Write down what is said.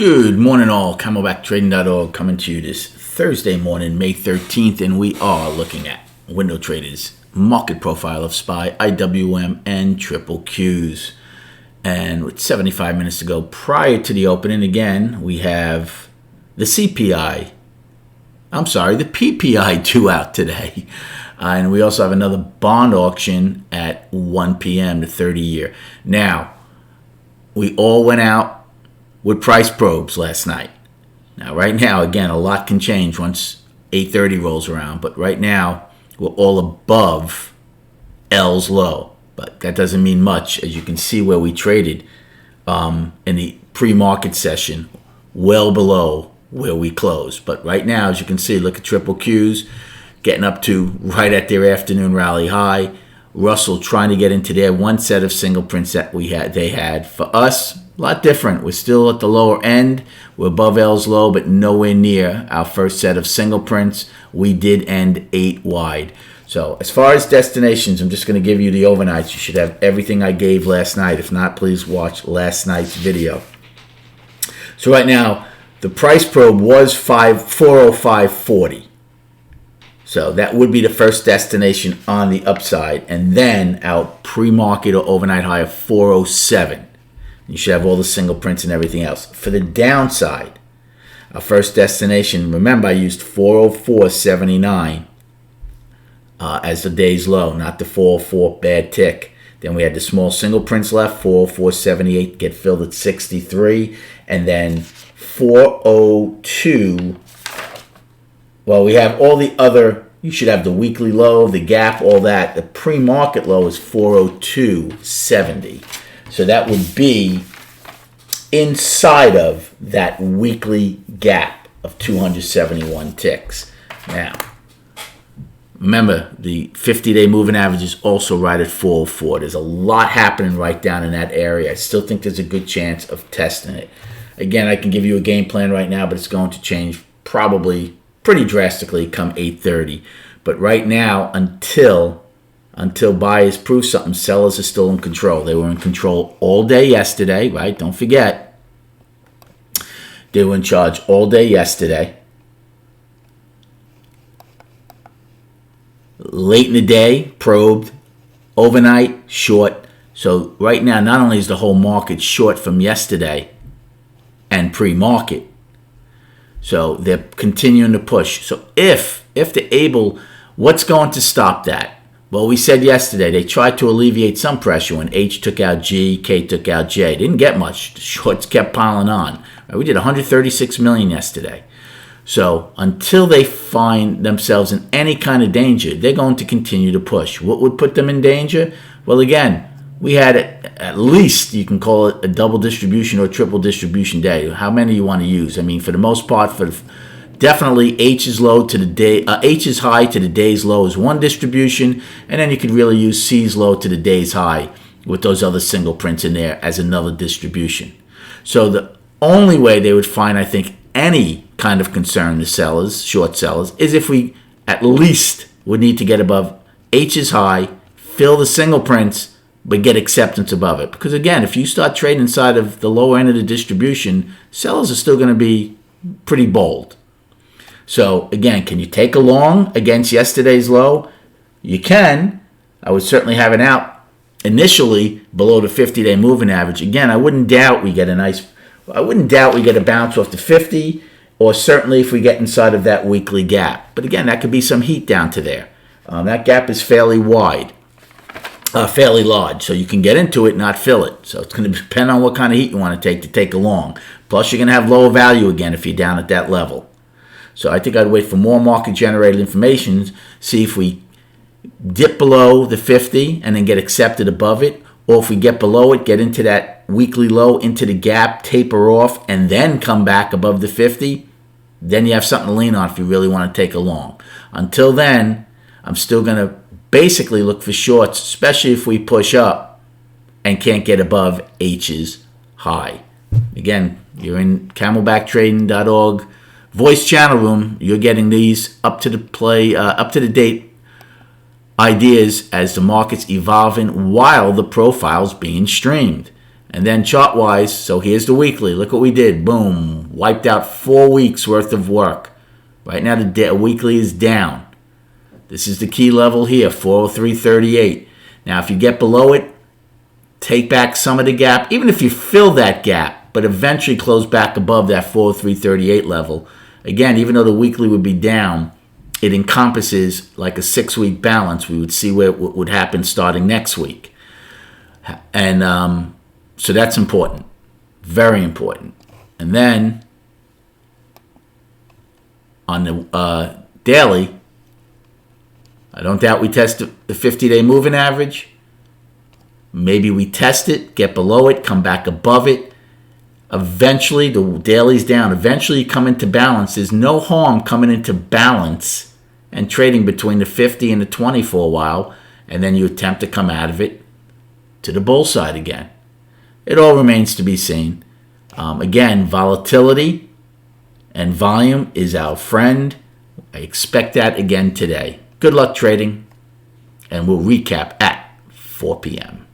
Good morning all, CamelbackTrading.org coming to you this Thursday morning, May 13th, and we are looking at Window Trader's market profile of SPY, IWM, and triple Qs. And with 75 minutes to go prior to the opening, again, we have the PPI due out today. And we also have another bond auction at 1 p.m., the 30-year. Now, we all went out with price probes last night. Now, right now, again, a lot can change once 8:30 rolls around. But right now, we're all above L's low. But that doesn't mean much, as you can see where we traded in the pre-market session, well below where we closed. But right now, as you can see, look at triple Qs getting up to right at their afternoon rally high. Russell trying to get into their one set of single prints that they had. For us, a lot different. We're still at the lower end. We're above L's low, but nowhere near our first set of single prints. We did end 8 wide. So as far as destinations, I'm just going to give you the overnights. You should have everything I gave last night. If not, please watch last night's video. So right now, the price probe was 405.40. So that would be the first destination on the upside. And then our pre-market or overnight high of 407. You should have all the single prints and everything else. For the downside, our first destination, remember I used 404.79 as the day's low, not the 404 bad tick. Then we had the small single prints left, 404.78 get filled at 63. And then 402, well, we have all the other, you should have the weekly low, the gap, all that. The pre-market low is 402.70. So that would be inside of that weekly gap of 271 ticks. Now, remember, the 50-day moving average is also right at 404. There's a lot happening right down in that area. I still think there's a good chance of testing it. Again, I can give you a game plan right now, but it's going to change probably pretty drastically come 8:30. But right now, until buyers prove something, sellers are still in control. They were in control all day yesterday, right? Don't forget. They were in charge all day yesterday. Late in the day, probed. Overnight, short. So right now, not only is the whole market short from yesterday and pre-market, so they're continuing to push. So if they're able, what's going to stop that? Well, we said yesterday they tried to alleviate some pressure when H took out G, K took out J. Didn't get much. The shorts kept piling on. We did 136 million yesterday. So until they find themselves in any kind of danger, they're going to continue to push. What would put them in danger? Well, again, we had at least, you can call it a double distribution or a triple distribution day. How many you want to use? I mean, for the most part, definitely H's low to the day, H's high to the day's low is one distribution, and then you could really use C's low to the day's high with those other single prints in there as another distribution. So the only way they would find, I think, any kind of concern, the sellers, short sellers, is if we at least would need to get above H's high, fill the single prints, but get acceptance above it. Because again, if you start trading inside of the lower end of the distribution, sellers are still going to be pretty bold. So again, can you take a long against yesterday's low? You can. I would certainly have it out initially below the 50-day moving average. Again, I wouldn't doubt we get a bounce off the 50, or certainly if we get inside of that weekly gap. But again, that could be some heat down to there. That gap is fairly wide, fairly large, so you can get into it, not fill it. So it's going to depend on what kind of heat you want to take a long. Plus, you're going to have lower value again if you're down at that level. So I think I'd wait for more market-generated information, see if we dip below the 50 and then get accepted above it, or if we get below it, get into that weekly low, into the gap, taper off, and then come back above the 50, then you have something to lean on if you really want to take a long. Until then, I'm still going to basically look for shorts, especially if we push up and can't get above H's high. Again, you're in CamelbackTrading.org voice channel room. You're getting these up to the date ideas as the market's evolving while the profile's being streamed. And then chart-wise, so here's the weekly. Look what we did. Boom. Wiped out 4 weeks worth of work. Right now, the weekly is down. This is the key level here, 403.38. Now, if you get below it, take back some of the gap, even if you fill that gap, but eventually close back above that 403.38 level. Again, even though the weekly would be down, it encompasses like a 6-week balance. We would see what would happen starting next week. And so that's important, very important. And then on the daily, I don't doubt we test the 50-day moving average. Maybe we test it, get below it, come back above it. Eventually, the daily's down. Eventually, you come into balance. There's no harm coming into balance and trading between the 50 and the 20 for a while, and then you attempt to come out of it to the bull side again. It all remains to be seen. Again, volatility and volume is our friend. I expect that again today. Good luck trading, and we'll recap at 4 p.m.